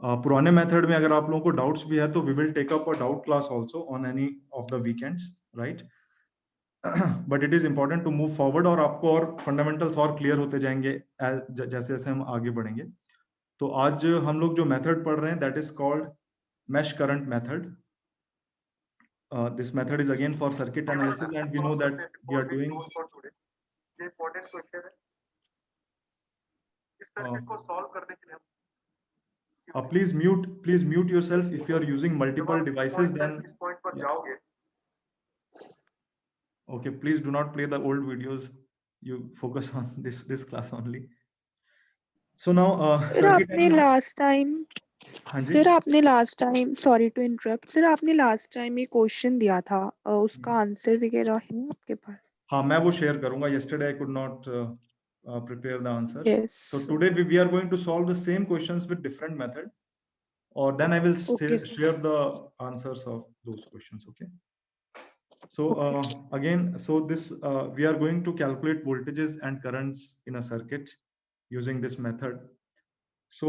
पुराने मेथड में अगर आप लोगों को डाउट्स भी है तो we will take up a doubt class also on any of the weekends, right? But it is important to move forward, और आपको और फंडामेंटल्स और क्लियर होते जाएंगे जैसे जैसे हम आगे बढ़ेंगे। तो आज हम लोग जो मेथड पढ़ रहे हैं that is called mesh current method. This method is again for circuit analysis, and we know that we are doing important question है इस सर्किट को सॉल्व करने के लिए please mute yourself if you are using multiple devices, then इस point पर yeah. जाओगे Okay, please do not play the old videos, you focus on this class only. So now sir आपने last time हाँ जी sir आपने last time sorry to interrupt sir आपने last time ये question दिया था उसका आंसर वगैरह है आपके पास? हाँ, मैं वो शेयर करूंगा. yesterday I could not prepare the answers. Yes. So today we are going to solve the same questions with different method, or then I will Okay. share the answers of those questions. Okay. So again, so this we are going to calculate voltages and currents in a circuit using this method. So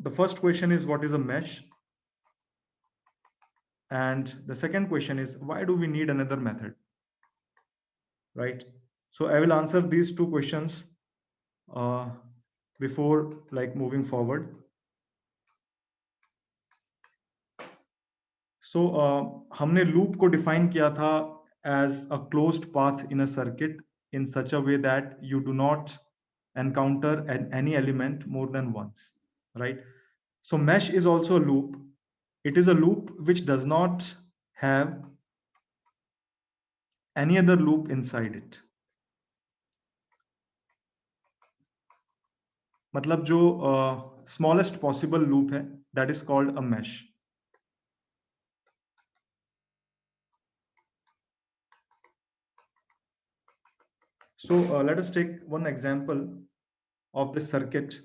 the first question is, what is a mesh? And the second question is, why do we need another method? Right? So I will answer these two questions before like moving forward. So हमने loop को define किया था as a closed path in a circuit in such a way that you do not encounter any element more than once, right? So mesh is also a loop. It is a loop which does not have any other loop inside it. मतलब जो smallest possible loop है, that is called a mesh. So let us take one example of this circuit.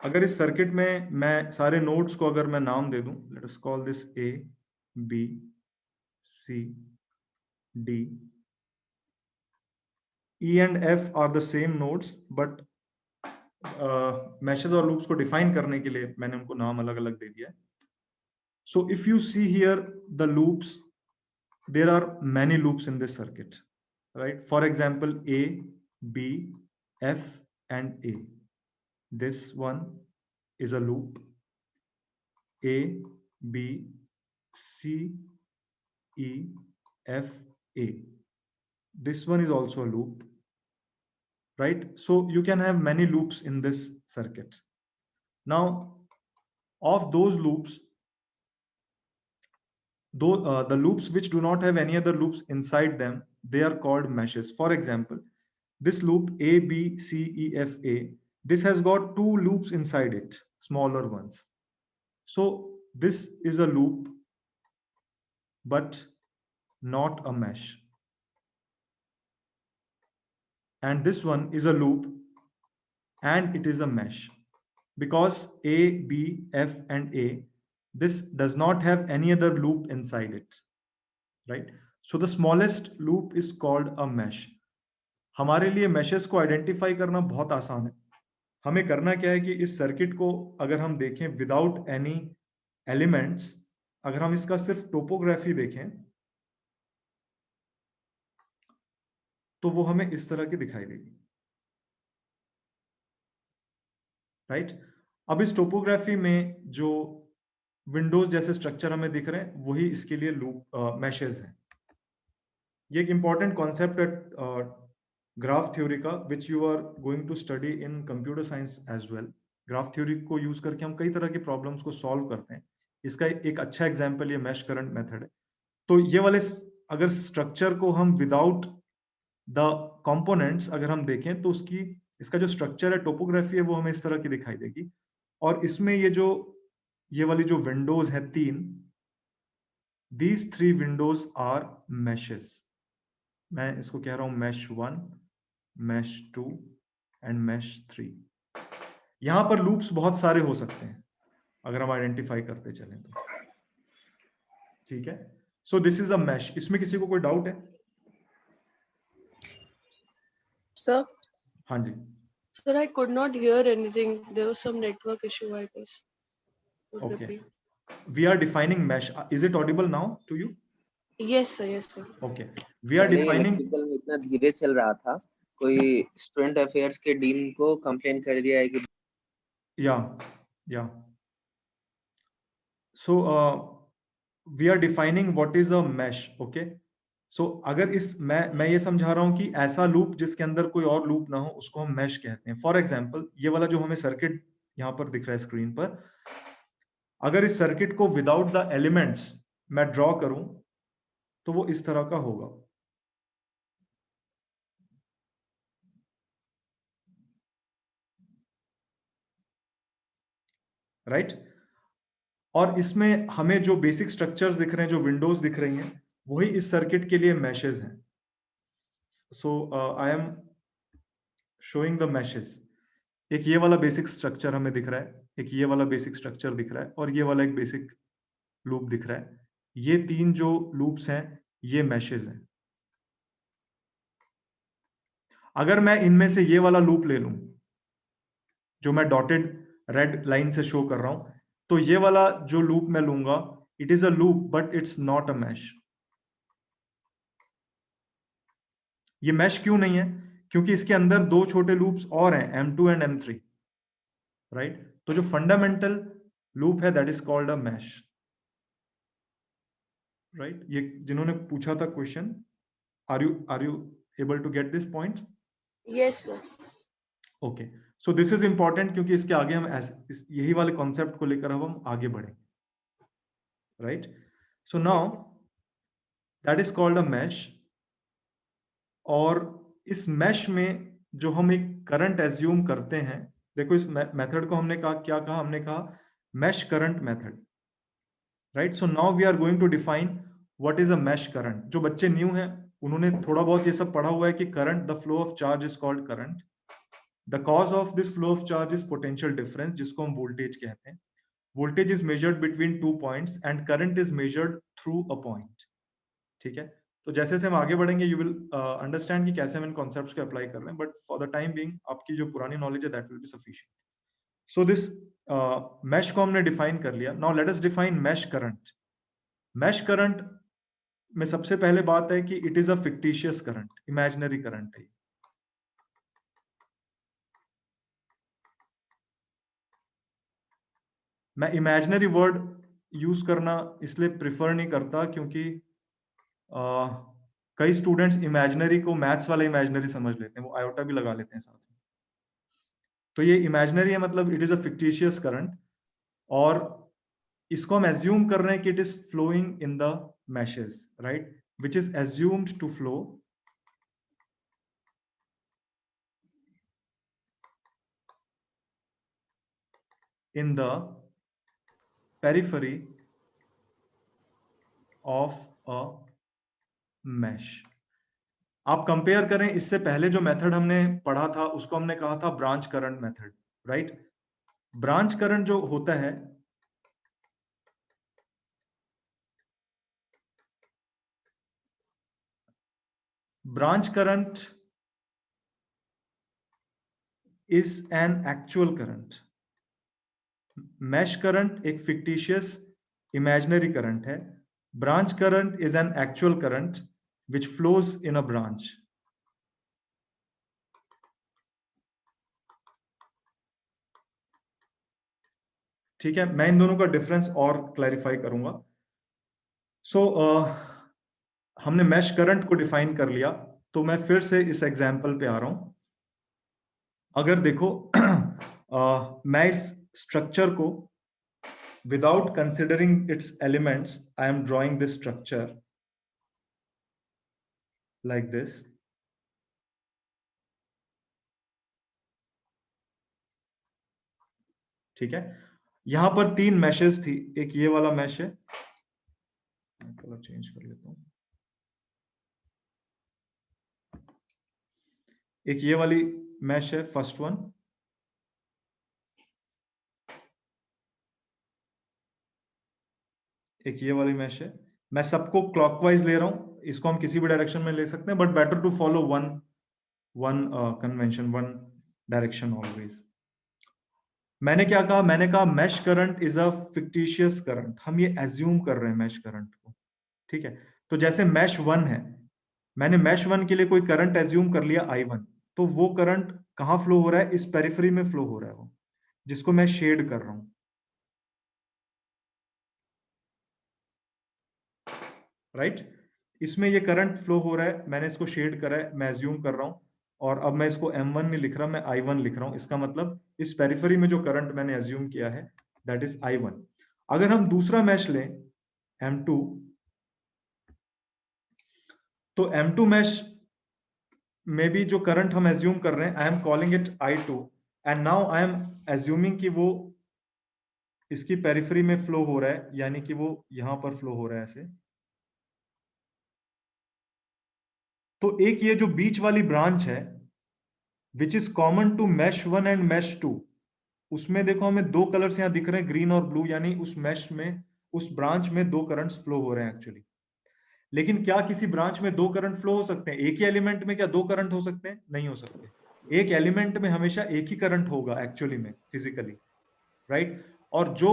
अगर इस circuit में मैं सारे nodes को अगर मैं नाम दे दूं, let us call this A, B, C, D. E and F are the same nodes, but meshes और loops को define करने के लिए मैंने उनको नाम अलग-अलग दे दिया है. So if you see here the loops, there are many loops in this circuit, right? For example, A, B, F, and A. This one is a loop. A, B, C, E, F, A. This one is also a loop, right? So you can have many loops in this circuit. Now, of those loops, though the loops which do not have any other loops inside them, they are called meshes. For example, this loop A, B, C, E, F, A, this has got two loops inside it, smaller ones. So this is a loop, but not a mesh. And this one is a loop, and it is a mesh. Because A, B, F, and A, this does not have any other loop inside it, right? So the smallest loop is called a mesh. हमारे लिए meshes को identify करना बहुत आसान है. हमें करना क्या है कि इस सर्किट को अगर हम देखें without any elements, अगर हम इसका सिर्फ टोपोग्राफी देखें तो वो हमें इस तरह की दिखाई देगी, राइट? अब इस टोपोग्राफी में जो विंडोज जैसे स्ट्रक्चर हमें दिख रहे हैं वही इसके लिए लूप मैशेस हैं. ये एक इंपॉर्टेंट कॉन्सेप्ट है ग्राफ थ्योरी का, which you are going to study in computer science as well. Graph theory को यूज करके हम कई तरह के प्रॉब्लम्स को सॉल्व करते हैं. इसका एक अच्छा एग्जाम्पल ये मैश करंट मेथड है. तो ये वाले अगर स्ट्रक्चर को हम विदाउट द कंपोनेंट्स अगर हम देखें तो उसकी इसका जो स्ट्रक्चर है, टोपोग्राफी है, वो हमें इस तरह की दिखाई देगी. और इसमें ये वाली जो विंडोज है तीन, these three windows are meshes. मैं इसको कह रहा हूं mesh 1, mesh 2 and mesh 3. यहां पर लूप्स बहुत सारे हो सकते हैं अगर हम आइडेंटिफाई करते चलें तो, ठीक है? सो दिस इज अ mesh. इसमें किसी को कोई डाउट है? Sir? हाँ जी. Sir, I could not hear anything. There was some network issue, I guess. Okay. We are defining mesh. Is it audible now to you? Yes sir, yes sir. Okay. We are defining. Electrical में इतना धीरे चल रहा था, कोई student affairs के dean को complain कर दिया है कि Yeah. So we are defining what is a mesh. Okay. So अगर इस मैं ये समझा रहा हूं कि ऐसा लूप जिसके अंदर कोई और लूप ना हो उसको हम mesh कहते हैं. फॉर एग्जाम्पल ये वाला जो हमें सर्किट यहाँ पर दिख रहा है स्क्रीन पर, अगर इस सर्किट को विदाउट द एलिमेंट्स मैं ड्रॉ करूं तो वो इस तरह का होगा. राइट? और इसमें हमें जो बेसिक स्ट्रक्चर्स दिख रहे हैं, जो विंडोज दिख रही हैं, वही इस सर्किट के लिए मैशेज हैं. So I am showing the meshes. एक ये वाला बेसिक स्ट्रक्चर हमें दिख रहा है, एक ये वाला बेसिक स्ट्रक्चर दिख रहा है, और ये वाला एक बेसिक लूप दिख रहा है. ये तीन जो लूप्स हैं ये मैशेज हैं. अगर मैं इनमें से ये वाला लूप ले लूं जो मैं डॉटेड रेड लाइन से शो कर रहा हूं, तो ये वाला जो लूप मैं लूंगा, it is a loop but it's not a mesh. ये मैश क्यों नहीं है? क्योंकि इसके अंदर दो छोटे लूप्स और हैं, M2 एंड M3. राइट? तो जो फंडामेंटल लूप है that is called a mesh. Right? ये जिन्होंने पूछा था question, are you able to get this point? Yes sir. Okay. So this is important क्योंकि इसके आगे हम यही वाले कॉन्सेप्ट को लेकर हम आगे बढ़ेंगे. Right? So now that is called a mesh. और इस मैश में जो हम एक करंट एज्यूम करते हैं, देखो इस मेथड को हमने कहा, क्या कहा हमने? कहा mesh current method. Right? So now we are going to define what is a mesh current. जो बच्चे न्यू हैं उन्होंने थोड़ा बहुत ये सब पढ़ा हुआ है कि current, the flow of charge is called current. The cause of this flow of charge is potential difference, जिसको हम वोल्टेज कहते हैं. Voltage is measured between 2 points and current is measured through a point. ठीक है? तो जैसे से हम आगे बढ़ेंगे यू विल अंडरस्टैंड कि कैसे हम इन कॉन्सेप्ट्स को अप्लाई कर रहे हैं, but for the time being आपकी जो पुरानी नॉलेज है that will be sufficient. So this mesh को हमने डिफाइन कर लिया. Now let us define mesh current. Mesh current में सबसे पहले बात है कि it is a fictitious current, imaginary current है. मैं इमेजिनरी वर्ड यूज करना इसलिए प्रिफर नहीं करता क्योंकि कई स्टूडेंट्स इमेजिनरी को मैथ्स वाला इमेजिनरी समझ लेते हैं, वो आयोटा भी लगा लेते हैं साथ में. तो ये इमेजिनरी है, मतलब it is a fictitious current, और इसको हम एज्यूम कर रहे हैं कि it is flowing in the meshes. Right? Which is assumed to flow in the periphery of a mesh. आप कंपेयर करें, इससे पहले जो मेथड हमने पढ़ा था उसको हमने कहा था branch current method. Right? Branch current जो होता है, branch current is an actual current. Mesh current एक फिक्टिशियस इमेजिनरी करंट है. Branch current is an actual current which flows in a branch. ठीक है? मैं इन दोनों का डिफरेंस और क्लैरिफाई करूंगा. सो हमने मैश करंट को डिफाइन कर लिया, तो मैं फिर से इस एग्जांपल पे आ रहा हूं. अगर देखो मैं इस स्ट्रक्चर को without considering it's elements, I am drawing this structure like this. ठीक है? यहां पर तीन मैशेस थी. एक ये वाला मैश है, कलर चेंज कर लेता हूं. एक ये वाली मैश है, फर्स्ट वन. एक ये वाली मैश है. मैं सबको क्लॉकवाइज ले रहा हूं, इसको हम किसी भी डायरेक्शन में ले सकते हैं, but better to follow one convention, one direction always. मैंने क्या कहा, मैंने कहा mesh current is a fictitious current, हम ये एज्यूम कर रहे हैं मैश करंट को, ठीक है। तो जैसे मैश 1 है, मैंने मैश 1 के लिए कोई करंट एज्यूम कर लिया I1, तो वो करंट कहां फ्लो हो रहा है, इस पेरिफेरी में फ्लो हो रहा है वो, जिसको मैं शेड कर रहा हूं, राइट। इसमें ये करंट फ्लो हो रहा है, मैंने इसको शेड करा है, मैं एज्यूम कर रहा हूं, और अब मैं इसको M1 नहीं लिख रहा, मैं I1 लिख रहा हूं। इसका मतलब इस पेरिफेरी में जो करंट मैंने एज्यूम किया है दैट इज I1। अगर हम दूसरा मैश लें M2, तो M2 मैश में भी जो करंट हम एज्यूम कर रहे हैं, I am calling it I2, and now I am assuming कि वो इसकी पेरिफेरी में फ्लो हो रहा है, यानी कि वो यहां पर फ्लो हो रहा है ऐसे। तो एक ये जो बीच वाली ब्रांच है which is common to mesh 1 and mesh 2, उसमें देखो हमें दो कलर्स यहां दिख रहे हैं, ग्रीन और ब्लू, यानी उस मैश में, उस ब्रांच में दो करंट्स फ्लो हो रहे हैं एक्चुअली। लेकिन क्या किसी ब्रांच में दो करंट फ्लो हो सकते हैं? एक ही एलिमेंट में क्या दो करंट हो सकते हैं? नहीं हो सकते। एक एलिमेंट में हमेशा एक ही करंट होगा एक्चुअली में, फिजिकली, राइट। और जो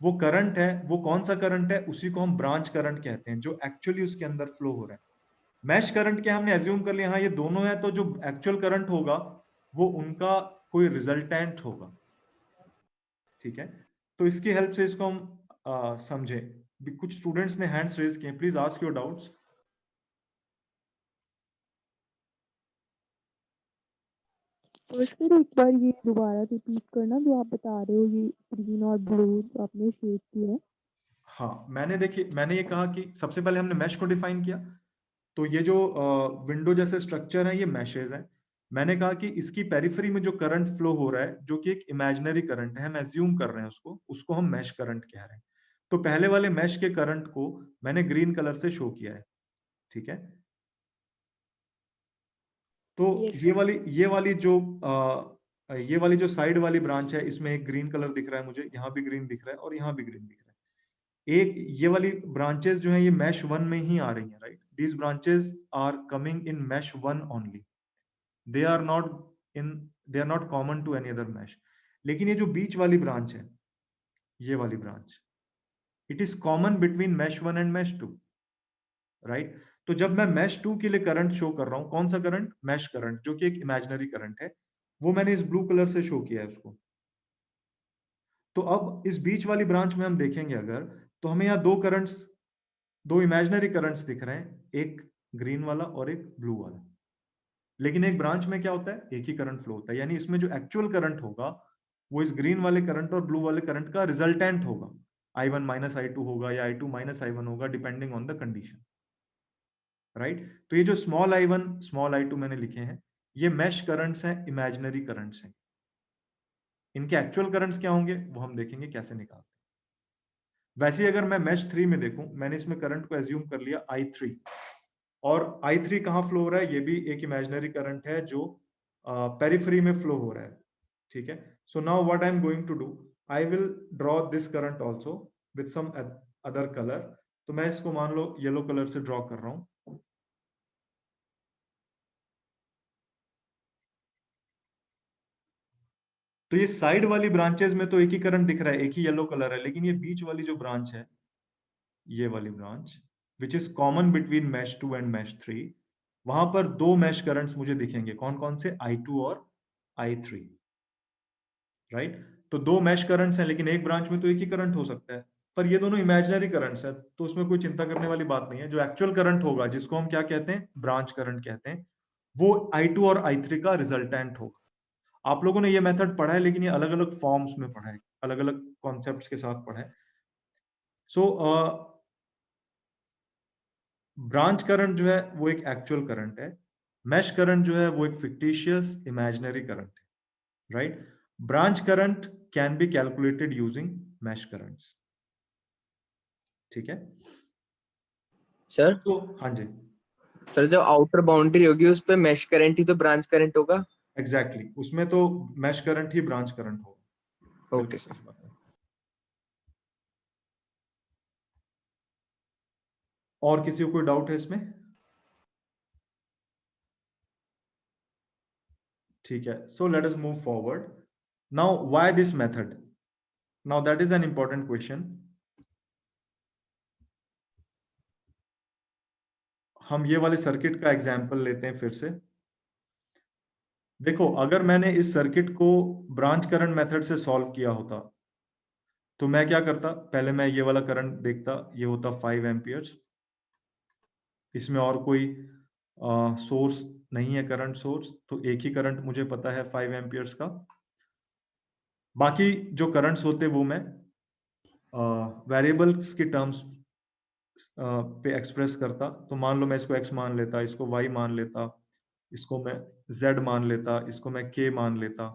वो करंट है, वो कौन सा करंट है, उसी को हम ब्रांच करंट कहते हैं, जो एक्चुअली उसके अंदर फ्लो हो रहा है। मैश करंट क्या हमने एज्यूम कर लिया, हाँ ये दोनों है, तो जो एक्चुअल करंट होगा वो उनका कोई रिजल्टेंट होगा, ठीक है। तो इसकी हेल्प से इसको हम समझे। कुछ स्टूडेंट्स ने हैंड्स रेज किए, प्लीज आस्क योर डाउट्स। और फिर एक बार ये दोबारा रिपीट करना जो आप बता रहे हो, ये ग्रीन और ब्लू आपने शेड किया है। हाँ, मैंने ये कहा कि सबसे पहले हमने मैश को डिफाइन किया, तो ये जो विंडो जैसे स्ट्रक्चर है ये मैशेज है। मैंने कहा कि इसकी पेरिफेरी में जो करंट फ्लो हो रहा है, जो कि एक इमेजिनरी करंट है, हम एज्यूम कर रहे हैं उसको हम मैश करंट कह रहे हैं। तो पहले वाले मैश के करंट को मैंने ग्रीन कलर से शो किया है, ठीक है। तो यस। ये वाली जो साइड वाली ब्रांच है, इसमें एक ग्रीन कलर दिख रहा है मुझे, यहाँ भी ग्रीन दिख रहा है और यहाँ भी ग्रीन दिख रहा है। एक ये वाली ब्रांचेस जो है ये मैश 1 में ही आ रही हैं, right. These branches are coming in mesh 1 only, they are not in they are not common to any other mesh. लेकिन ये जो बीच वाली ब्रांच है, ये वाली branch, it is common between mesh 1 and mesh 2, right. तो जब मैं मैश 2 के लिए करंट शो कर रहा हूं, कौन सा करंट? मैश करंट, जो कि एक इमेजिनरी करंट है, वो मैंने इस ब्लू कलर से शो किया है उसको। तो अब इस बीच वाली ब्रांच में हम देखेंगे अगर, तो हमें यहाँ दो करंट्स, दो इमेजिनरी करंट्स दिख रहे हैं, एक ग्रीन वाला और एक ब्लू वाला। लेकिन एक ब्रांच में क्या होता है, एक ही करंट फ्लो होता है, यानी इसमें जो एक्चुअल करंट होगा वो इस ग्रीन वाले करंट और ब्लू वाले करंट का रिजल्टेंट होगा। I1 माइनस I2 होगा या I2 माइनस I1 होगा, depending on the condition, right. तो ये जो स्मॉल I1 स्मॉल I2 मैंने लिखे हैं, ये मैश करंट्स हैं, इमेजिनरी करंट्स हैं। इनके एक्चुअल करंट्स क्या होंगे वो हम देखेंगे कैसे निकालते हैं। वैसे ही अगर मैं मैश 3 में देखूं, मैंने इसमें करंट को एज्यूम कर लिया I3, और I3 कहाँ फ्लो हो रहा है, ये भी एक इमेजिनरी करंट है जो पेरिफेरी में फ्लो हो रहा है, ठीक है। So now what I am going to do, I will draw this current also with some other colour. तो मैं इसको मान लो येलो कलर से ड्रॉ कर रहा हूं। तो ये साइड वाली ब्रांचेस में तो एक ही करंट दिख रहा है, एक ही येलो कलर है, लेकिन ये बीच वाली जो ब्रांच है, ये वाली branch which is common between mesh 2 and mesh 3, वहां पर दो मैश करंट्स मुझे दिखेंगे, कौन कौन से? I2 और I3, राइट। तो दो मैश करंट्स हैं, लेकिन एक ब्रांच में तो एक ही करंट हो सकता है, पर ये दोनों इमेजिनरी करंट्स हैं, तो उसमें कोई चिंता करने वाली बात नहीं है। जो एक्चुअल करंट होगा, जिसको हम क्या कहते हैं, ब्रांच करंट कहते हैं, वो I2 और I3 का रिजल्टेंट होगा। आप लोगों ने ये मेथड पढ़ा है, लेकिन ये अलग अलग फॉर्म्स में पढ़ा है, अलग अलग कॉन्सेप्ट्स के साथ पढ़ा है। सो ब्रांच करंट जो है वो एक एक्चुअल करंट है, मैश करंट जो है वो एक फिक्टिशियस इमेजिनरी करंट है, right. Branch current can be calculated using mash currents, ठीक है। सर तो हाँ जी, सर जो आउटर बाउंड्री होगी उस पे मैश करंट ही तो ब्रांच करंट होगा। एग्जैक्टली उसमें तो मैश करंट ही ब्रांच करंट होगा। ओके बिल्कुल सर। सही बात है। और किसी को कोई डाउट है इसमें? ठीक है, so let us move forward. Now, why this method? Now, that is an important question. हम ये वाले सर्किट का एग्जाम्पल लेते हैं फिर से। देखो, अगर मैंने इस सर्किट को ब्रांच करंट मेथड से सॉल्व किया होता तो मैं क्या करता, पहले मैं ये वाला करंट देखता, ये होता 5 एम्पियर्स, इसमें और कोई सोर्स नहीं है, करंट सोर्स, तो एक ही करंट मुझे पता है 5 एम्पियर्स का। बाकी जो करंट्स होते वो मैं वेरिएबल्स की टर्म्स पे एक्सप्रेस करता। तो मान लो मैं इसको x मान लेता, इसको y मान लेता, इसको मैं z मान लेता, इसको मैं k मान लेता,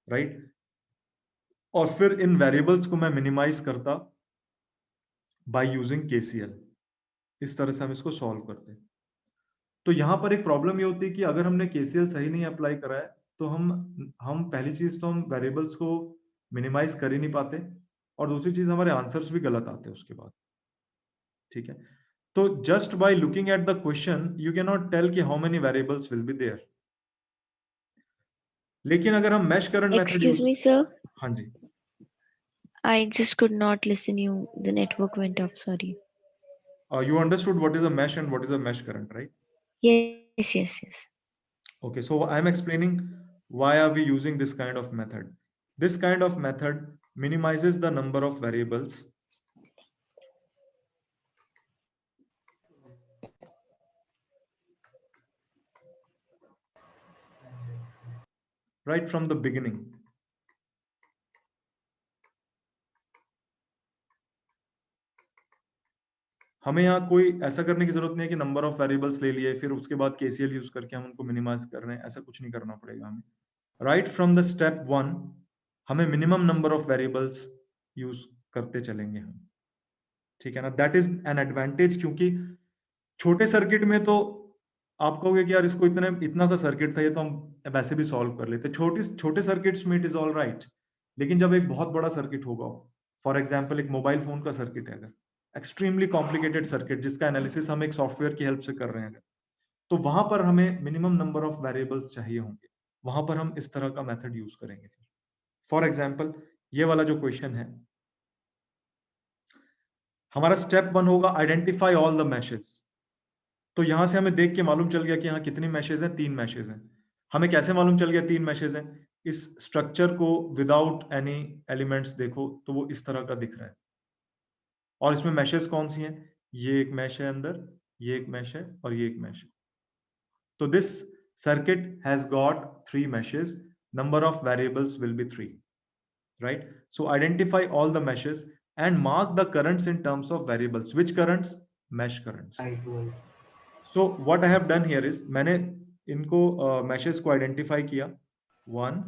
राइट। और फिर इन वेरिएबल्स को मैं मिनिमाइज करता बाय यूजिंग KCL। इस तरह से हम इसको सॉल्व करते हैं। तो यहाँ पर एक प्रॉब्लम ये होती है कि अगर हमने KCL सही नहीं अप्लाई करा है तो हम पहली चीज तो हम वेरिएबल्स को मिनिमाइज कर ही नहीं पाते, और दूसरी चीज हमारे आंसर्स भी गलत आते हैं उसके बाद, ठीक है। तो just by looking at the question you can not tell कि how many variables will be there. लेकिन अगर हम mesh current method Excuse me, sir. हाँ जी, I just could not listen you. The network went off. Sorry. you understood what is a mesh and what is a mesh current, right? Yes, yes, yes. Okay, so I'm explaining why are we using this kind of method. This kind of method minimizes the number of variables right from the beginning. हमें यहाँ कोई ऐसा करने की जरूरत नहीं है कि नंबर ऑफ वेरिएबल्स ले लिए फिर उसके बाद KCL यूज करके हम उनको मिनिमाइज कर रहे हैं, ऐसा कुछ नहीं करना पड़ेगा हमें। राइट फ्रॉम द स्टेप 1 हमें minimum number of variables use करते चलेंगे हम, ठीक है ना। दैट इज एन एडवांटेज, क्योंकि छोटे सर्किट में तो आप कहोगे कि यार इसको इतना सा सर्किट था, ये तो हम वैसे भी सॉल्व कर लेते। छोटे सर्किट्स में इट इज ऑल राइट, लेकिन जब एक बहुत बड़ा सर्किट होगा, फॉर एग्जाम्पल एक मोबाइल फोन का सर्किट है, अगर एक्सट्रीमली कॉम्प्लिकेटेड सर्किट जिसका एनालिसिस हम एक सॉफ्टवेयर की हेल्प से कर रहे हैं, तो वहां पर हमें मिनिमम नंबर ऑफ वेरिएबल्स चाहिए होंगे, वहां पर हम इस तरह का मेथड यूज करेंगे। फॉर एग्जाम्पल ये वाला जो क्वेश्चन है, हमारा स्टेप 1 होगा आइडेंटिफाई ऑल द मैशेस। तो यहां से हमें देख के मालूम चल गया कि यहाँ कितनी मैशेज हैं, 3 मैशेज हैं। हमें कैसे मालूम चल गया 3 मैशेज हैं? इस स्ट्रक्चर को विदाउट एनी एलिमेंट्स देखो तो वो इस तरह का दिख रहा है, और इसमें मैशेज कौन सी हैं? ये एक मैश है अंदर, ये एक मैश है, और ये एक मैश है। तो this circuit has got 3 meshes. Number of variables will be 3, right? So identify all the meshes and mark the currents in terms of variables. Which currents? Mesh currents. So what I have done here is मैंने इनको meshes को identify किया 1,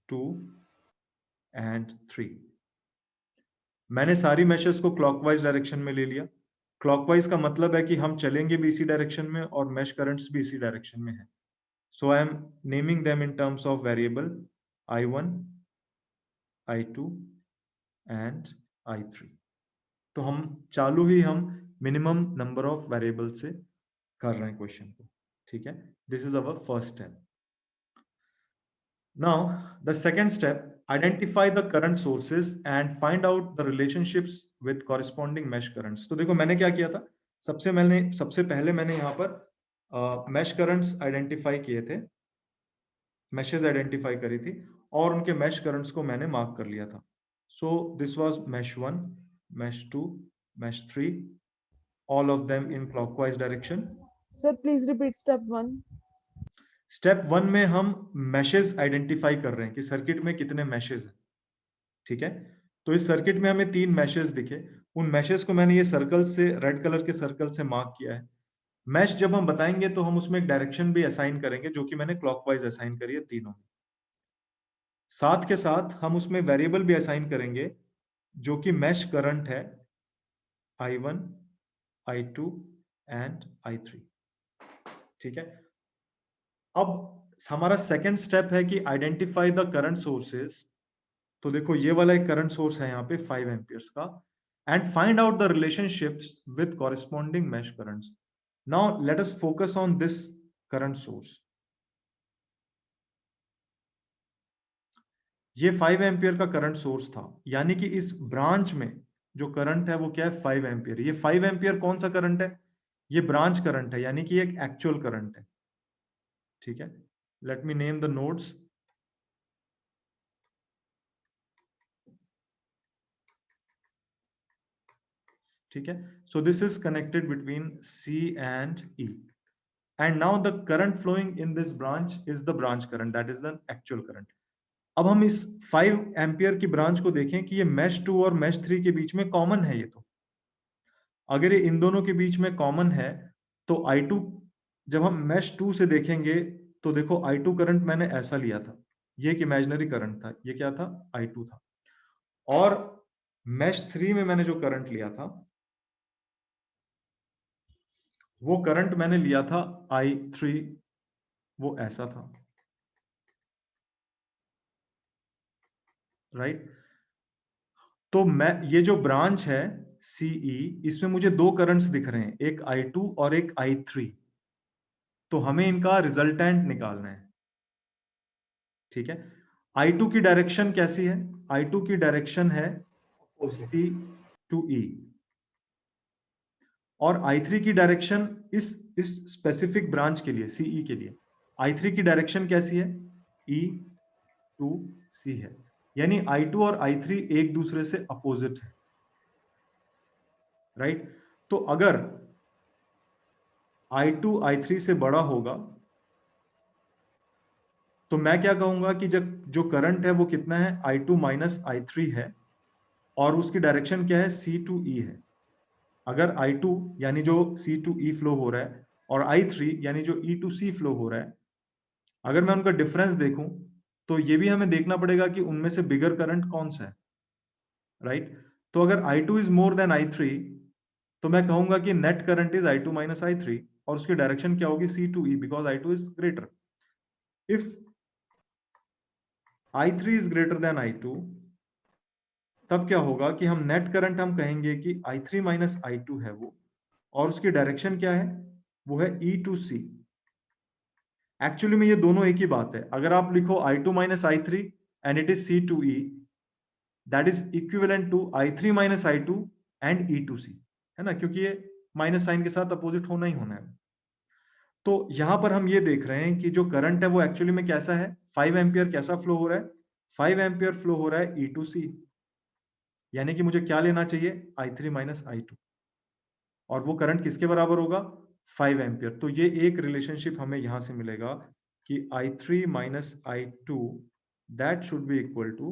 2 and 3. मैंने सारी meshes को clockwise direction में ले लिया। क्लॉकवाइज का मतलब है कि हम चलेंगे भी इसी डायरेक्शन में और मैश करंट्स भी इसी डायरेक्शन में है। So I am naming them in terms of variable I1, I2 and I3। तो हम चालू ही हम मिनिमम नंबर ऑफ वेरिएबल से कर रहे हैं क्वेश्चन को, ठीक है। This is our first step. Now the second step, identify the current sources and find out the relationships with corresponding mesh currents. तो देखो मैंने क्या किया था, सबसे पहले मैंने यहाँ पर mesh currents आइडेंटिफाई किए थे, meshes आइडेंटिफाई करी थी, और उनके mesh currents को मैंने मार्क कर लिया था। So this was mesh 1, mesh 2, mesh 3, all of them in clockwise direction. Sir, please repeat step 1. Step 1 में हम मैशेज आइडेंटिफाई कर रहे हैं कि सर्किट में कितने मैशेज हैं, ठीक है। तो इस सर्किट में हमें 3 मैशेज दिखे, उन मैशेज को मैंने ये सर्कल से, रेड कलर के सर्कल से मार्क किया है। मैश जब हम बताएंगे तो हम उसमें एक डायरेक्शन भी असाइन करेंगे, जो कि मैंने क्लॉकवाइज असाइन करी है तीनों। साथ के साथ हम उसमें वेरिएबल भी असाइन करेंगे, जो कि मैश करंट है I1, I2 एंड I3, ठीक है। अब हमारा सेकंड स्टेप है कि आइडेंटिफाई द करंट सोर्सेस। तो देखो ये वाला एक करंट सोर्स है यहाँ पे 5 एम्पियर्स का, and find out the relationships with corresponding mash currents. Now let us focus on this current source. ये 5 एम्पियर का करंट सोर्स था, यानी कि इस ब्रांच में जो करंट है वो क्या है, 5 एम्पियर। ये 5 एम्पियर कौन सा करंट है, ये ब्रांच करंट है, यानी कि एक एक्चुअल करंट है। ठीक है, let me name the nodes. ठीक है, so this is connected between C and E, and now the current flowing in this branch is the branch current, that is the actual current. अब हम इस 5 ampere की branch को देखें कि ये मैश 2 और मैश 3 के बीच में कॉमन है। ये तो अगर ये इन दोनों के बीच में कॉमन है तो I2 जब हम मैश 2 से देखेंगे तो देखो I2 करंट मैंने ऐसा लिया था, ये एक इमेजिनरी करंट था, ये क्या था, I2 था। और मैश 3 में मैंने जो करंट लिया था वो करंट मैंने लिया था I3, वो ऐसा था, राइट। तो मैं ये जो ब्रांच है CE, इसमें मुझे दो करंट्स दिख रहे हैं, एक I2 और एक I3। तो हमें इनका रिजल्टेंट निकालना है। ठीक है, I2 की डायरेक्शन कैसी है, I2 की डायरेक्शन है C to E, और I3 की डायरेक्शन इस स्पेसिफिक ब्रांच के लिए CE के लिए I3 की डायरेक्शन कैसी है, E to C है, यानी I2 और I3 एक दूसरे से अपोजिट है, राइट। तो अगर I2 I3 से बड़ा होगा तो मैं क्या कहूंगा कि जब जो करंट है वो कितना है, I2 माइनस I3 है, और उसकी डायरेक्शन क्या है, C to E है। अगर I2 यानी जो C to E फ्लो हो रहा है और I3 यानी जो E to C फ्लो हो रहा है, अगर मैं उनका डिफरेंस देखूं तो ये भी हमें देखना पड़ेगा कि उनमें से बिगर करंट कौन सा है, राइट। तो अगर I2 is more than I3 तो मैं कहूंगा कि net current is I2 minus I3, और उसकी डायरेक्शन क्या होगी, C to E, because I2 is greater. If I3 is greater than I2 तब क्या होगा कि हम नेट करंट हम कहेंगे कि I3 माइनस I2 है वो, और उसकी डायरेक्शन क्या है, वो है E to C। एक्चुअली में ये दोनों एक ही बात है। अगर आप लिखो I2 minus I3 and it is C to E, that is equivalent to I3 minus I2 and E to C, है ना, क्योंकि ये माइनस साइन के साथ अपोजिट होना ही होना है। तो यहां पर हम ये देख रहे हैं कि जो करंट है वो एक्चुअली में कैसा है, 5 एम्पियर कैसा फ्लो हो रहा है, 5 एम्पियर फ्लो हो रहा है E to C, यानी कि मुझे क्या लेना चाहिए, I3 माइनस I2, और वो करंट किसके बराबर होगा, 5 एम्पियर। तो ये एक रिलेशनशिप हमें यहां से मिलेगा कि I3 minus I2 that should be equal to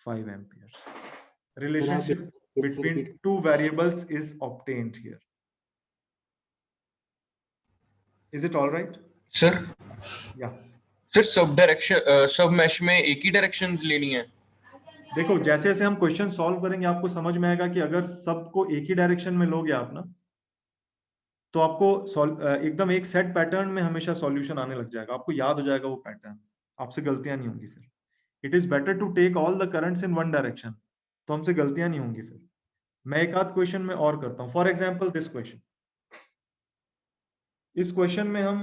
5 ampere. Relationship between two variables is obtained here. Is it all right? Sir Yeah. Sir सब मैश में एक ही डायरेक्शंस लेनी है। देखो जैसे जैसे हम क्वेश्चन सॉल्व करेंगे आपको समझ में आएगा कि अगर सबको एक ही डायरेक्शन में लोगे आप ना, तो आपको एकदम एक सेट पैटर्न में हमेशा सॉल्यूशन आने लग जाएगा, आपको याद हो जाएगा वो पैटर्न, आपसे गलतियां नहीं होंगी फिर। It is better to take all the currents in one direction, तो हमसे गलतियां नहीं होंगी फिर। मैं एक आध क्वेश्चन में और करता हूं, फॉर एग्जाम्पल दिस क्वेश्चन। इस क्वेश्चन में हम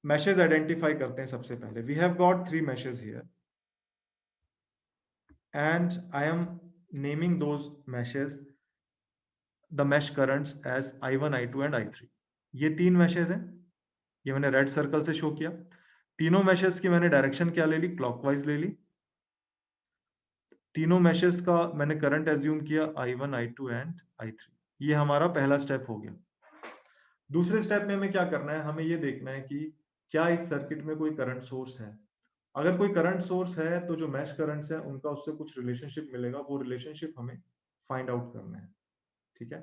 मैशेज आइडेंटिफाई करते हैं। सबसे पहले we have got 3 meshes here and I am naming those meshes, the mesh currents as I1, I2 and I3. ये 3 meshes हैं, ये मैंने रेड सर्कल से शो किया। तीनों meshes की मैंने डायरेक्शन क्या ले ली, क्लॉकवाइज ले ली। तीनों meshes का मैंने करंट एज्यूम किया I1, I2 एंड I3। ये हमारा पहला स्टेप हो गया। दूसरे स्टेप में हमें क्या करना है, हमें ये देखना है कि क्या इस सर्किट में कोई करंट सोर्स है। अगर कोई करंट सोर्स है तो जो मैश करंट्स है उनका उससे कुछ रिलेशनशिप मिलेगा, वो रिलेशनशिप हमें फाइंड आउट करना है। ठीक है,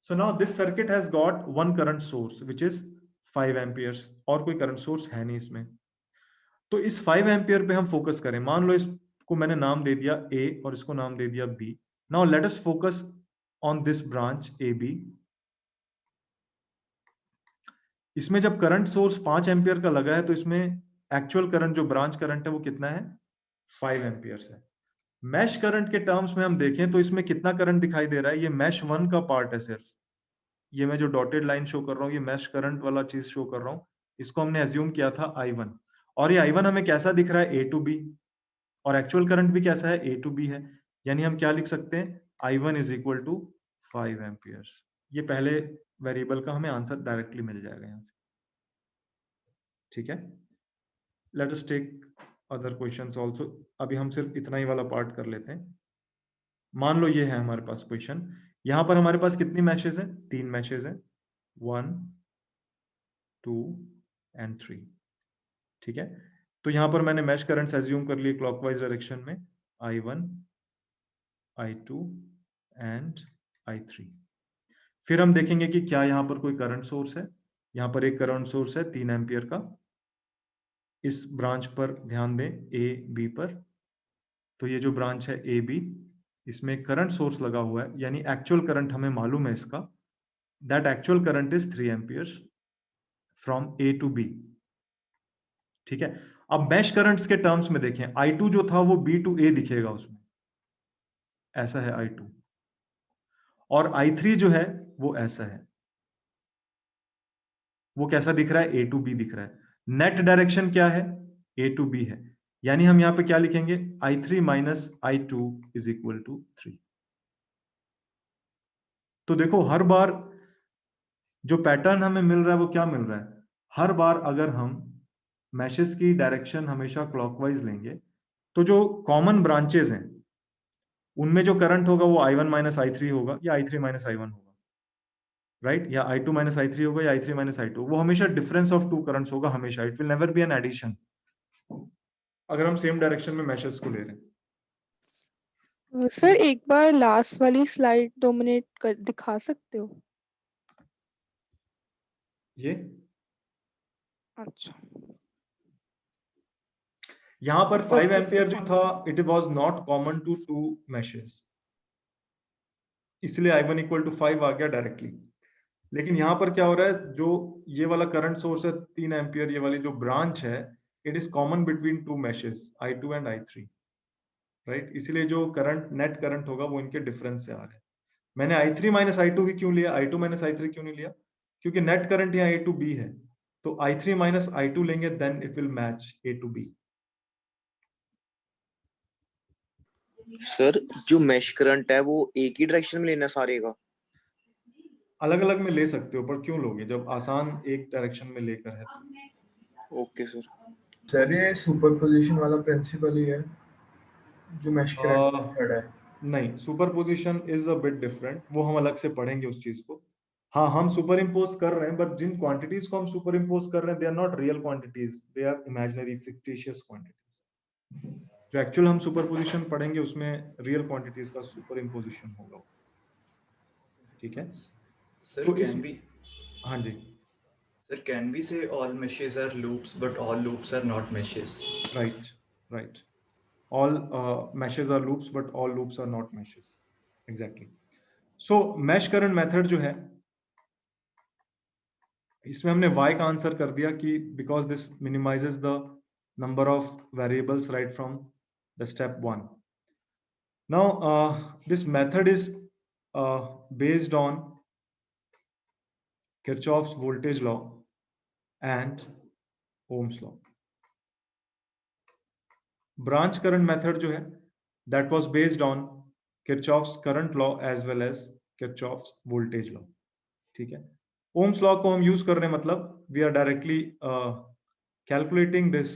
so now this circuit has got one current source which is 5 amperes, और कोई करंट सोर्स है नहीं इसमें। तो इस 5 एम्पियर पे हम फोकस करें। मान लो इसको मैंने नाम दे दिया A और इसको नाम दे दिया B। Now let us focus on this branch AB। इसमें जब करंट सोर्स 5 एम्पियर का लगा है तो इसमें एक्चुअल करंट जो ब्रांच करंट है वो कितना है, 5 एम्पियर्स है। मैश करंट के टर्म्स में हम देखें तो इसमें कितना करंट दिखाई दे रहा है, ये मैश 1 का पार्ट है सिर्फ। ये मैं जो डॉटेड लाइन शो कर रहा हूँ ये मैश करंट वाला चीज शो कर रहा हूँ, इसको हमने एज्यूम किया था I1, और ये I1 हमें कैसा दिख रहा है, A to B। और एक्चुअल करंट भी कैसा है, A to B है, यानी हम क्या लिख सकते हैं, I1 is equal to 5 amperes. ये पहले वेरिएबल का हमें आंसर डायरेक्टली मिल जाएगा यहाँ से, ठीक है। Let us take other questions also. अभी हम सिर्फ इतना ही वाला पार्ट कर लेते हैं। मान लो ये है हमारे पास क्वेश्चन, यहाँ पर हमारे पास कितनी मैशेज हैं, 3 मैशेज हैं, 1 2 एंड 3, ठीक है। तो यहाँ पर मैंने मैश करंट्स एज्यूम कर लिए क्लॉकवाइज डायरेक्शन में, I1 I2 एंड I3। फिर हम देखेंगे कि क्या यहाँ पर कोई करंट सोर्स है। यहाँ पर एक करंट सोर्स है 3 एम्पियर का, इस ब्रांच पर ध्यान दें, ए बी पर। तो ये जो ब्रांच है ए बी, इसमें करंट सोर्स लगा हुआ है, यानी एक्चुअल करंट हमें मालूम है इसका, that actual current is 3 amperes from A to B, ठीक है। अब मैश करंट्स के टर्म्स में देखें, I2 जो था वो B टू A दिखेगा उसमें, ऐसा है I2, और I3 जो है वो ऐसा है। वो कैसा दिख रहा है, A टू B दिख रहा है। नेट डायरेक्शन क्या है, A टू B है, यानी हम यहां पे क्या लिखेंगे, I3 minus I2 is equal to 3। तो देखो हर बार जो पैटर्न हमें मिल रहा है वो क्या मिल रहा है, हर बार अगर हम मैशेस की डायरेक्शन हमेशा क्लॉकवाइज लेंगे तो जो कॉमन ब्रांचेस हैं उनमें जो करंट होगा वो I1 माइनस I3 होगा या I3 माइनस I1 होगा, राइट, या I2 माइनस I3 होगा या I3 माइनस I2। वो हमेशा डिफरेंस ऑफ टू करंट्स होगा हमेशा, it will never be an addition अगर हम सेम डायरेक्शन में मैशेस को ले रहे हैं। सर एक बार लास्ट वाली स्लाइड 2 मिनट कर दिखा सकते हो? ये अच्छा, यहाँ पर 5 Okay, एम्पियर sir, जो thank था, it was not common to two meshes, इसलिए I1 इक्वल टू 5 आ गया डायरेक्टली। लेकिन यहाँ पर क्या हो रहा है, जो ये वाला करंट सोर्स है 3 एम्पियर, ये वाली जो ब्रांच है, it is common between two meshes I2 and I3, right. इसलिए जो करंट नेट करंट होगा वो इनके डिफरेंस से आ रहा है। मैंने I3 माइनस I2 ही क्यों लिया, I2 माइनस I3 क्यों नहीं लिया, क्योंकि नेट करंट यहाँ A टू B है, तो I3 माइनस I2 लेंगे, then it will match A to B। Sir जो मैश करंट है वो एक ही डायरेक्शन में लेना सारे का? अलग अलग में ले सकते हो, पर क्यों लोगे जब आसान एक डायरेक्शन में लेकर है। Okay sir. सर ये सुपरपोजिशन वाला प्रिंसिपल ही है जो मैश करंट मेथड है। नहीं, superposition is a bit different, वो हम अलग से पढ़ेंगे उस चीज को। हाँ, हम सुपर इम्पोज कर रहे हैं, बट जिन क्वांटिटीज को हम सुपर इम्पोज कर रहे हैं, they are not real quantities, they are imaginary fictitious quantities. जो एक्चुअल हम सुपरपोजिशन पढ़ेंगे उसमें रियल क्वांटिटीज का सुपर इम्पोजिशन होगा, ठीक है। Sir, तो can we हाँ जी, sir can we say all meshes are loops but all loops are not meshes? right. All meshes are loops, but all loops are not meshes. Exactly. So mesh current method जो है, इसमें हमने y का answer कर दिया कि because this minimizes the number of variables right from the step 1. Now this method is based on Kirchhoff's voltage law and Ohm's law. Branch current method जो है, that was based on Kirchhoff's current law as well as Kirchhoff's voltage law, ठीक है। Ohm's law को हम use कर रहे हैं, मतलब we are directly calculating this,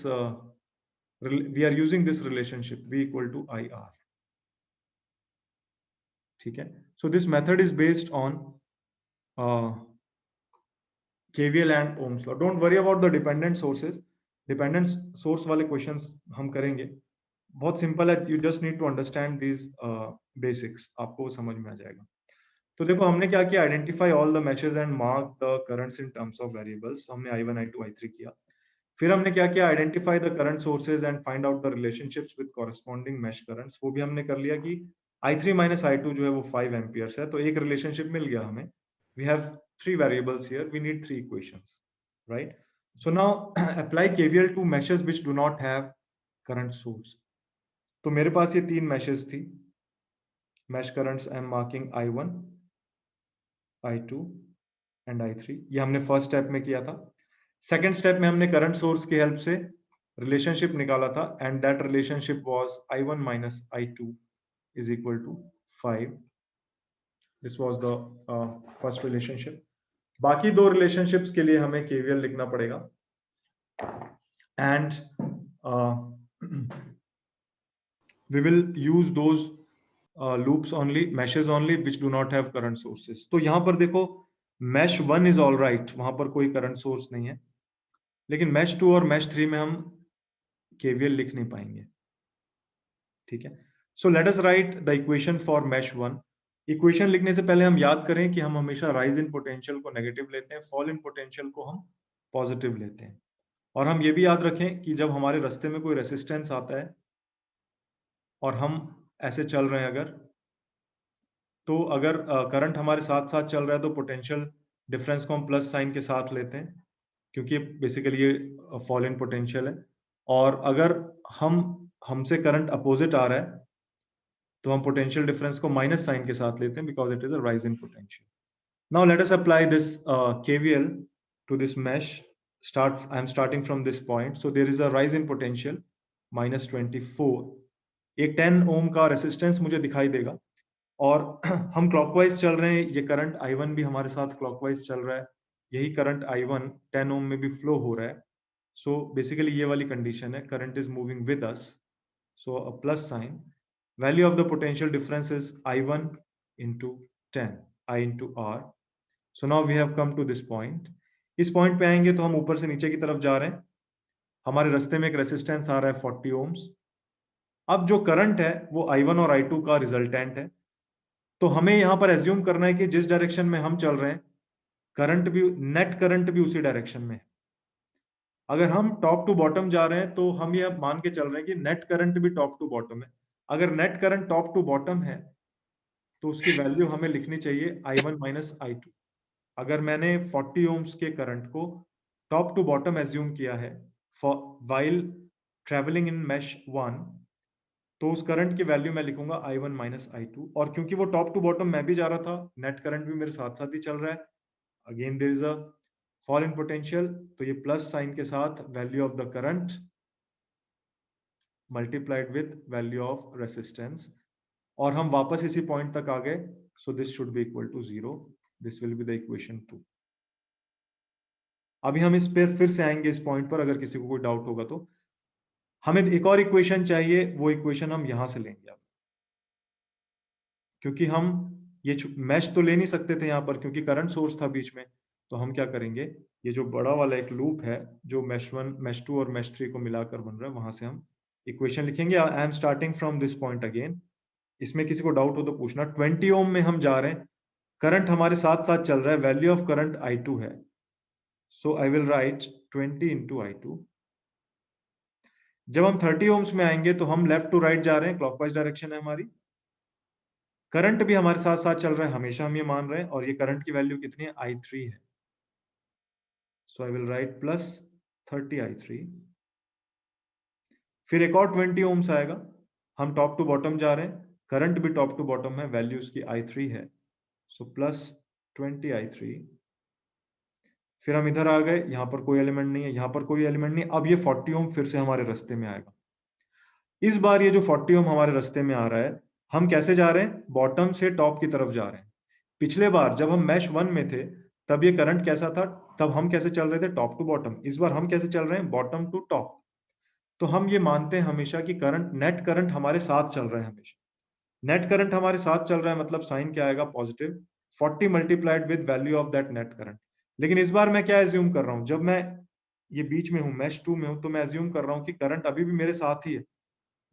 we are using this relationship V equal to IR, ठीक है। So this method is based on KVL and Ohm's law. Don't worry about the dependent sources. Dependent source वाले questions हम करेंगे, बहुत simple है, you just need to understand these basics, आपको समझ में आ जाएगा। तो देखो हमने क्या किया, identify all the meshes and mark the currents in terms of variables. हमने I1 I2 I3 किया। फिर हमने क्या किया, identify the current sources and find out the relationships with corresponding mash currents. वो भी हमने कर लिया कि I3 माइनस I2 जो है वो 5 एम्पियर्स है, तो एक रिलेशनशिप मिल गया हमें। We have 3 variables here, we need 3 equations, right. So now apply KVL to meshes which do not have current source. तो मेरे पास ये 3 मैशेस थी, mesh currents I am marking I1 I2 and I3। ये हमने फर्स्ट स्टेप में किया था। सेकंड स्टेप में हमने करंट सोर्स की हेल्प से रिलेशनशिप निकाला था, and that relationship was I1 minus I2 is equal to 5. This was the first relationship. बाकी दो रिलेशनशिप्स के लिए हमें KVL लिखना पड़ेगा, and we will use those loops only, meshes only which do not have current sources. तो यहां पर देखो mesh 1 is all right, वहां पर कोई current source नहीं है, लेकिन mesh 2 और mesh 3 में हम KVL लिख नहीं पाएंगे. ठीक है. So let us write the equation for mesh 1. Equation लिखने से पहले हम याद करें कि हम हमेशा राइज इन पोटेंशियल को नेगेटिव लेते हैं, फॉल इन पोटेंशियल को हम पॉजिटिव लेते हैं. और हम ये भी याद रखें कि जब हमारे रास्ते में कोई रेसिस्टेंस आता है और हम ऐसे चल रहे हैं अगर, तो अगर करंट हमारे साथ साथ चल रहा है तो पोटेंशियल डिफरेंस को हम प्लस साइन के साथ लेते हैं, क्योंकि बेसिकली ये फॉल इन पोटेंशियल है. और अगर हमसे करंट अपोजिट आ रहा है तो हम पोटेंशियल डिफरेंस को माइनस साइन के साथ लेते हैं, because it is a rise in potential. Now let us apply this KVL to this mesh. I am starting from this point. So there is a rise in potential -24. एक 10 ओम का resistance मुझे दिखाई देगा, और हम क्लॉकवाइज चल रहे हैं. ये करंट I1 भी हमारे साथ क्लॉकवाइज चल रहा है, यही करंट I1 10 ओम में भी फ्लो हो रहा है. सो बेसिकली ये वाली कंडीशन है, current is moving with us, so a plus sign. Value of the potential difference is I1 into 10, I into R. So now we have come to this point. इस point पे आएंगे तो हम ऊपर से नीचे की तरफ जा रहे हैं. हमारे रास्ते में एक रेसिस्टेंस आ रहा है 40 ओम्स. अब जो करंट है वो I1 और I2 का रिजल्टेंट है. तो हमें यहां पर एज्यूम करना है कि जिस डायरेक्शन में हम चल रहे हैं, करंट भी, नेट करंट भी उसी डायरेक्शन में है. अगर हम टॉप टू बॉटम जा रहे हैं तो हम ये मान के चल रहे हैं कि नेट करंट भी टॉप टू बॉटम है. अगर net current top to bottom है तो उसकी वैल्यू हमें लिखनी चाहिए I1 minus I2. अगर मैंने 40 ओम्स के करंट को टॉप टू बॉटम एज्यूम किया है व्हाइल ट्रेवलिंग इन मेश 1, तो उस करंट की वैल्यू मैं लिखूंगा I1 minus I2. और क्योंकि वो टॉप टू बॉटम मैं भी जा रहा था, नेट करंट भी मेरे साथ साथ ही चल रहा है, again there is a fall in potential, तो ये प्लस साइन के साथ value of the current multiplied with value of resistance, और हम वापस इसी पॉइंट तक आ गए. So this should be equal to 0. This will be the equation 2. अभी हम इस पे फिर से आएंगे इस पॉइंट पर, अगर किसी को कोई डाउट होगा तो. हमें एक और इक्वेशन चाहिए, वो इक्वेशन हम यहां से लेंगे अब, क्योंकि हम ये मैश तो ले नहीं सकते थे यहां पर, क्योंकि करंट सोर्स था बीच में. तो हम क्या करेंगे, ये जो बड़ा वाला एक लूप है जो mesh 1, mesh 2 और mesh 3 को मिलाकर बन रहा है, वहां से हम इक्वेशन लिखेंगे. I am starting from this point again. इसमें किसी को डाउट हो तो पूछना. 20 ओम में हम जा रहे हैं, करंट हमारे साथ साथ चल रहा है, वैल्यू ऑफ करंट I2 है. So I will write 20 into I2. जब हम 30 ओम्स में आएंगे तो हम लेफ्ट टू राइट जा रहे हैं, क्लॉकवाइज डायरेक्शन है हमारी. करंट भी हमारे साथ साथ चल रहा है, हमेशा हम ये मान रहे हैं, और ये करंट की वैल्यू कितनी है, I3 है. So I will write plus 30 I3. फिर एक और 20 ओम्स आएगा, हम टॉप टू बॉटम जा रहे हैं, करंट भी टॉप टू बॉटम है, वैल्यू उसकी I3 है. So plus 20 I3. फिर हम इधर आ गए, यहाँ पर कोई एलिमेंट नहीं है, यहाँ पर कोई एलिमेंट नहीं. अब ये 40 ओम फिर से हमारे रास्ते में आएगा. इस बार ये जो 40 ओम हमारे रास्ते में आ रहा है, हम कैसे जा रहे हैं, बॉटम से टॉप की तरफ जा रहे हैं. पिछले बार जब हम मैश 1 में थे तब ये करंट कैसा था, तब हम कैसे चल रहे थे, टॉप टू बॉटम. इस बार हम कैसे चल रहे हैं, बॉटम टू टॉप. तो हम ये मानते हैं हमेशा कि करंट, नेट करंट हमारे साथ चल रहा है हमेशा. नेट करंट हमारे साथ चल रहा है मतलब साइन क्या आएगा, positive. 40 multiplied with value of that net current. लेकिन इस बार मैं क्या एज्यूम कर रहा हूं, जब मैं ये बीच में हूं, मैश 2 में हूं, तो मैं एज्यूम कर रहा हूं कि करंट अभी भी मेरे साथ ही है,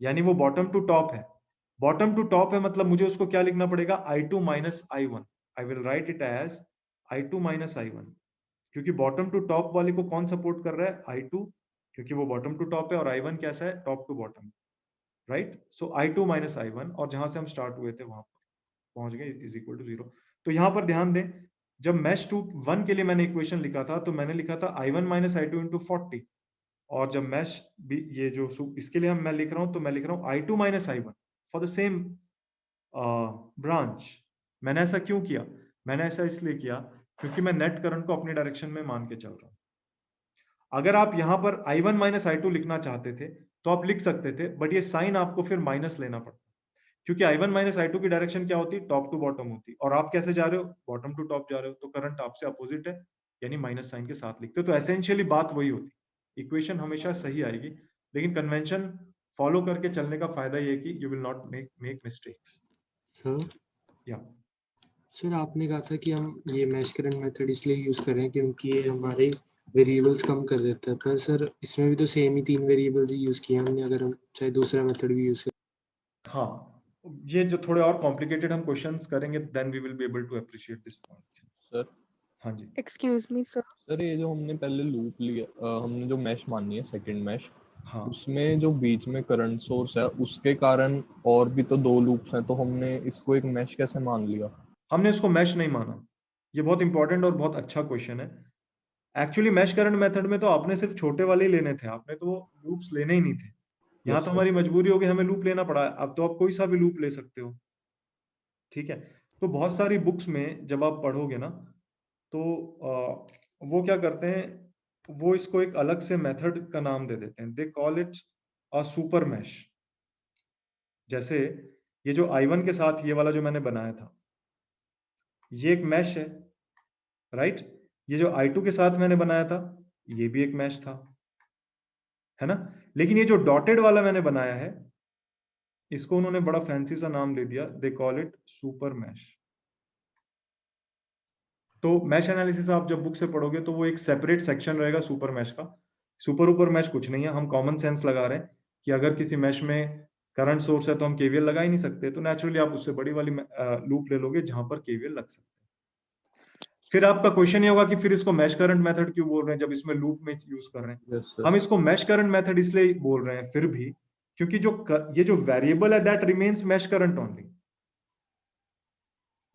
यानी वो बॉटम टू टॉप है. बॉटम टू टॉप है मतलब मुझे उसको क्या लिखना पड़ेगा, I2 minus I1. I will write it as I2 minus I1, क्योंकि बॉटम टू टॉप वाले को कौन सपोर्ट कर रहा है, I2, क्योंकि वो बॉटम टू टॉप है, और I1 कैसा है, top to bottom, right. So I2 minus I1, और जहां से हम स्टार्ट हुए थे वहां पर पहुंच गए, इज इक्वल टू 0. तो यहां पर ध्यान दें, जब मैश 1 के लिए मैंने इक्वेशन लिखा था तो मैंने लिखा था I1 minus I2 into 40, और जब मैश ये जो इसके लिए मैं लिख रहा हूं, तो मैं लिख रहा हूं I2 minus I1 for the same branch. मैंने ऐसा क्यों किया, मैंने ऐसा इसलिए किया क्योंकि मैं नेट करंट को अपनी डायरेक्शन में मान के चल रहा हूं. अगर आप यहाँ पर I1 माइनस I2 लिखना चाहते थे तो आप लिख सकते थे, बट ये साइन आपको फिर माइनस लेना पड़ता, क्योंकि I1 माइनस I2 की डायरेक्शन क्या होती है, टॉप टू बॉटम होती, और आप कैसे जा रहे हो, बॉटम टू टॉप जा रहे हो, तो करंट आपसे अपोजिट है, यानी माइनस साइन के साथ लिखते हो। तो एसेंशियली बात वही होती, इक्वेशन हमेशा सही आएगी, लेकिन कन्वेंशन फॉलो करके चलने का फायदा ये है कि you will not make mistakes. Sir या सर आपने कहा था कि हम ये मैश करंट मेथड इसलिए यूज कर रहे हैं क्योंकि ये हमारे वेरिएबल्स कम कर देता है, पर सर इसमें भी तो सेम ही 3 वेरिएबल्स ही यूज किए हमने, अगर हम चाहे दूसरा मेथड भी यूज करें। हाँ, ये जो थोड़े और कॉम्प्लिकेटेड हम क्वेश्चंस करेंगे, then we will be able to appreciate this point. Sir हाँ जी एक्सक्यूज मी सर। सर ये जो हमने पहले लूप लिया, हमने जो मैश मानी है सेकंड मैश, हाँ, उसमें जो बीच में करंट सोर्स है उसके कारण और भी तो 2 लूप्स हैं, तो हमने इसको एक मैश कैसे मान लिया? हमने इसको मैश नहीं माना। ये बहुत इंपॉर्टेंट और बहुत अच्छा क्वेश्चन है। एक्चुअली मैश करंट मेथड में तो आपने सिर्फ छोटे वाले ही लेने थे, आपने तो लूप्स लेने ही नहीं थे। यहाँ Yes, तो sir. हमारी मजबूरी होगी, हमें लूप लेना पड़ा। अब तो आप कोई सा भी लूप ले सकते हो, ठीक है। तो बहुत सारी बुक्स में जब आप पढ़ोगे ना, तो वो क्या करते हैं, वो इसको एक अलग से मेथड का नाम दे देते हैं, they call it a super mesh. जैसे ये जो I1 के साथ ये वाला जो मैंने बनाया था, ये एक मैश है, राइट। ये जो I2 के साथ मैंने बनाया था, ये भी एक मैश था, है ना। लेकिन ये जो डॉटेड वाला मैंने बनाया है, इसको उन्होंने बड़ा फैंसी सा नाम दे दिया, they call it super mesh. तो मैश एनालिसिस आप जब बुक से पढ़ोगे तो वो एक सेपरेट सेक्शन रहेगा सुपर मैश का। सुपर ऊपर मैश कुछ नहीं है, हम कॉमन सेंस लगा रहे हैं कि अगर किसी मैश में करंट सोर्स है तो हम केवीएल लगा ही नहीं सकते, तो नेचुरली आप उससे बड़ी वाली लूप ले लोगे जहां पर केवीएल लग सकते हैं। फिर आपका क्वेश्चन ये होगा कि फिर इसको मैश करंट मेथड क्यों बोल रहे हैं जब इसमें लूप में यूज कर रहे हैं। Yes, sir. हम इसको मैश करंट मेथड इसलिए बोल रहे हैं फिर भी, क्योंकि ये जो वेरिएबल है that remains mesh current only.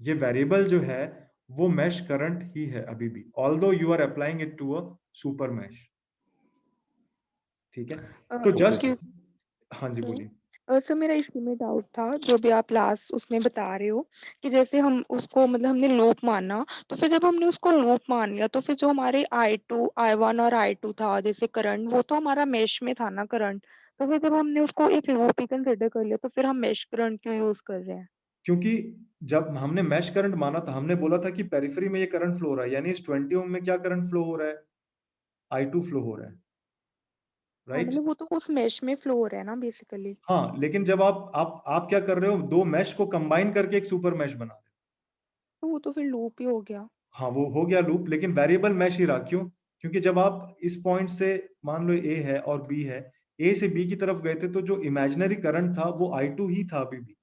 ये वेरिएबल जो है वो मैश करंट ही है अभी भी, although you are applying it to a super mesh, ठीक है। तो जस्ट हाँ जी बोलिए। सर मेरा इसमें डाउट था, जो भी आप लास्ट उसमें बता रहे हो कि जैसे हम उसको मतलब हमने लूप माना, तो फिर जब हमने उसको लूप मान लिया तो फिर जो हमारे I2 I1 और I2 था जैसे करंट, वो तो हमारा मैश में था ना करंट, तो फिर जब हमने उसको एक लूप ही कंसिडर कर लिया तो फिर हम मैश करंट क्यों यूज कर रहे हैं? क्योंकि जब हमने मैश करंट माना था, हमने बोला था कि पेरिफेरी में ये करंट फ्लो हो रहा है, यानी इस 20 ओम में क्या करंट फ्लो हो रहा है, I2 फ्लो हो रहा है, हाँ, राइट। मतलब वो तो उस मैश में फ्लो हो रहा है ना बेसिकली। हाँ, लेकिन जब आप क्या कर रहे हो, दो मैश को कंबाइन करके एक सुपर मैश बना रहे हो। तो वो तो फिर लूप ही हो गया। हाँ, वो हो गया लूप, लेकिन वेरिएबल मैश ही रहा। क्यों? क्योंकि जब आप इस पॉइंट से मान लो A है और B है, A से B की तरफ गए थे, तो जो इमेजिनरी करंट था वो I2 ही था अभी भी।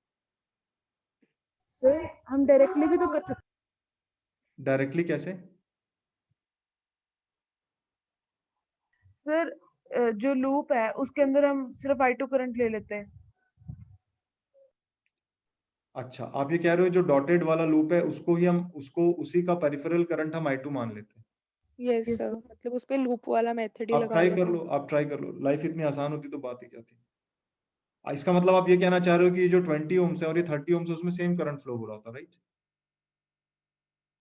सर हम डायरेक्टली भी तो कर सकते। डायरेक्टली कैसे? सर जो लूप है उसके अंदर हम सिर्फ I2 करंट ले लेते हैं। अच्छा, आप ये कह रहे हो जो डॉटेड वाला लूप है उसको ही हम उसी का पेरिफेरल करंट हम I2 मान लेते हैं। Yes Yes, sir, sir. मतलब उस पे लूप वाला मेथड ही आप लगा ट्राई कर लेते लो, हैं। आप ट्राई कर लो, लाइफ इतनी आसान होती तो बात ही क्या थी। इसका मतलब आप ये कहना चाह रहे हो कि ये जो 20 ओम्स है और ये 30 ओम्स है, उसमें सेम करंट फ्लो हो रहा होता, राइट।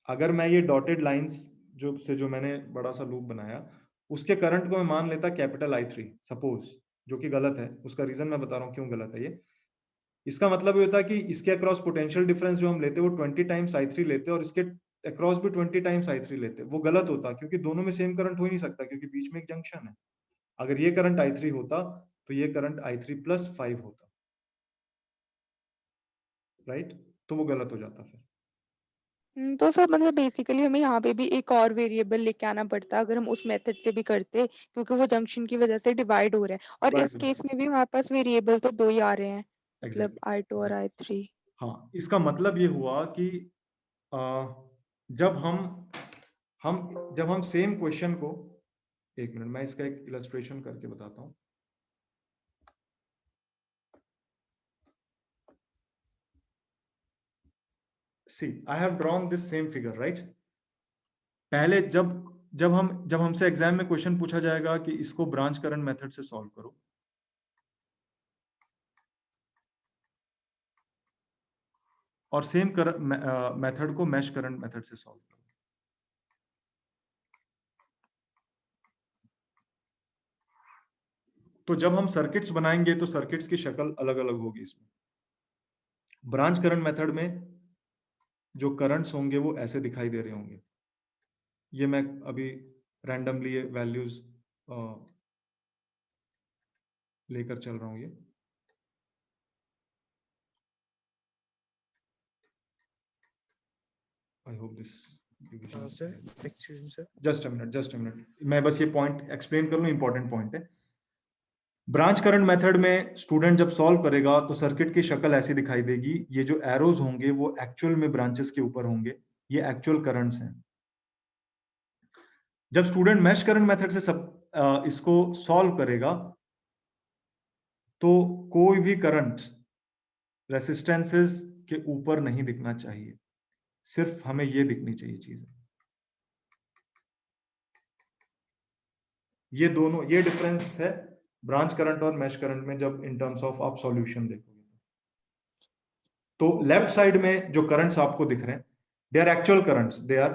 अगर मैं ये डॉटेड लाइंस जो मैंने बड़ा सा लूप बनाया, उसके करंट को मैं मान लेता कैपिटल I3 सपोज, जो कि गलत है। उसका रीजन मैं बता रहा हूँ क्यों गलत है ये। इसका मतलब ये होता है कि इसके अक्रॉस पोटेंशियल डिफरेंस जो हम लेते हैं वो 20 टाइम्स I3 लेते हैं, और इसके अक्रॉस भी 20 टाइम्स I3 लेते हैं। वो गलत होता, क्योंकि दोनों में सेम करंट हो ही नहीं सकता, क्योंकि बीच में एक जंक्शन है। अगर ये करंट I3 होता तो ये करंट I3+5 होता, राइट। तो वो गलत हो जाता फिर। तो सर मतलब बेसिकली हमें यहाँ पे भी एक और वेरिएबल लेके आना पड़ता अगर हम उस मेथड से भी करते, क्योंकि वो जंक्शन की वजह से डिवाइड हो रहा है, और इस केस में भी हमारे पास वेरिएबल तो 2 ही आ रहे हैं, मतलब I2 और I3। हाँ, इसका मतलब ये हुआ कि जब हम सेम क्वेश्चन को, एक मिनट मैं इसका एक इलस्ट्रेशन करके बताता हूँ। See, I have drawn this same figure, right? पहले जब हमसे एग्जाम में क्वेश्चन पूछा जाएगा कि इसको ब्रांच करंट मेथड से सॉल्व करो, और सेम मेथड को मैश करंट मेथड से सॉल्व करो। तो जब हम सर्किट्स बनाएंगे तो सर्किट्स की शक्ल अलग अलग होगी। इसमें ब्रांच करंट मेथड में जो करंट्स होंगे वो ऐसे दिखाई दे रहे होंगे। ये मैं अभी रैंडमली वैल्यूज लेकर चल रहा हूं। ये I hope this just a minute मैं बस ये पॉइंट एक्सप्लेन कर लूं, इंपॉर्टेंट पॉइंट है। ब्रांच करंट मेथड में स्टूडेंट जब सॉल्व करेगा तो सर्किट की शक्ल ऐसी दिखाई देगी। ये जो एरोज होंगे वो एक्चुअल में ब्रांचेस के ऊपर होंगे, ये एक्चुअल करंट्स हैं। जब स्टूडेंट मैश करंट मेथड से इसको सॉल्व करेगा तो कोई भी करंट रेसिस्टेंसेस के ऊपर नहीं दिखना चाहिए, सिर्फ हमें ये दिखनी चाहिए चीज। ये दोनों, ये डिफरेंस है ब्रांच करंट और मैश करंट में जब इन टर्म्स ऑफ आप सॉल्यूशन देखोगे। तो लेफ्ट साइड में जो करंट्स आपको दिख रहे हैं they are actual currents, they are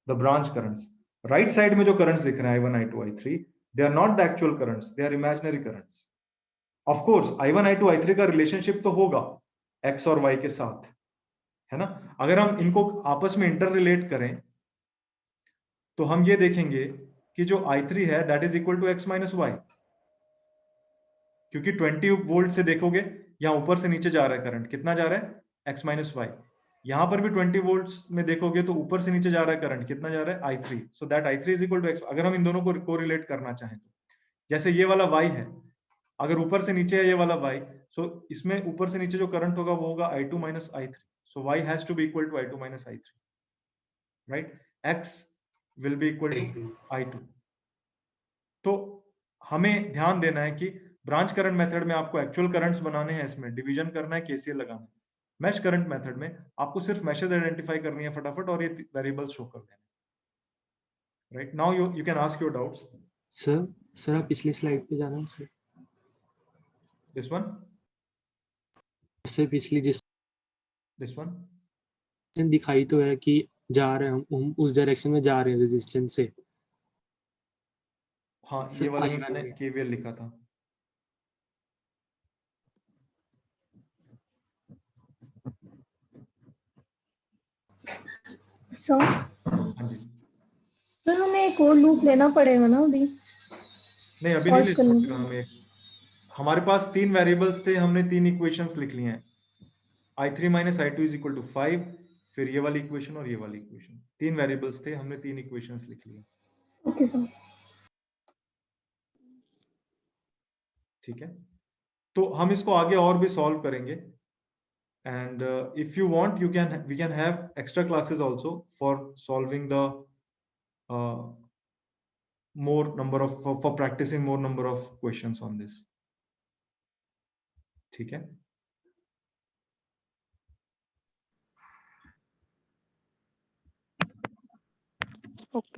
the branch currents. Right side में जो करंट्स दिख रहे हैं I1 I2 I3 they are not the actual currents, they are imaginary currents. Of course I1 I2 I3 का रिलेशनशिप तो होगा x और y के साथ, है ना। अगर हम इनको आपस में इंटर रिलेट करें तो हम ये देखेंगे कि जो I3 है that is equal to x minus y, क्योंकि 20 वोल्ट से देखोगे यहाँ ऊपर से नीचे जा रहा है करंट, कितना जा रहा है x माइनस वाई। यहां पर भी 20 वोल्ट में देखोगे तो ऊपर से नीचे जा रहा है करंट, कितना जा रहा है I3। So that I3 is equal to x। अगर हम इन दोनों को कोरिलेट करना चाहें तो जैसे ये वाला y है, अगर ऊपर से नीचे है ये वाला y, सो इसमें ऊपर से नीचे जो करंट होगा वो होगा I2 minus I3। So y has to be equal to I2 minus I3, right. x will be equal to I2। तो हमें ध्यान देना है कि ब्रांच करंट मेथड में आपको एक्चुअल करंट्स बनाने हैं, इसमें डिवीजन करना है, केसीएल लगाना है। मैश करंट मेथड में आपको सिर्फ मैशेस आइडेंटिफाई करनी है फटाफट और ये वेरिएबल्स शो कर देना। Right now you can ask your doubts. Sir आप पिछली स्लाइड पे जाना है सर। दिस वन, सर पिछली जिस दिस वन दिखाई तो है कि जा रहे हैं हम उस डायरेक्शन में जा रहे हैं रेजिस्टेंस से। हाँ ये वाले में मैंने केवीएल लिखा था। सर हाँ जी सर हमें एक और लूप लेना पड़ेगा ना अभी? नहीं अभी नहीं ले सकते हमें। हमारे पास 3 वेरिएबल्स थे, हमने 3 इक्वेशंस लिख ली हैं। I3 minus I2 is equal to 5, फिर ये वाली इक्वेशन और ये वाली इक्वेशन। 3 वेरिएबल्स थे, हमने 3 इक्वेशंस लिख ली हैं। Okay sir. ठीक है, तो हम इसको आगे और भी सॉल्व करेंगे। And if you want we can have extra classes also for solving the more number of for practicing more number of questions on this। ठीक है, ओके।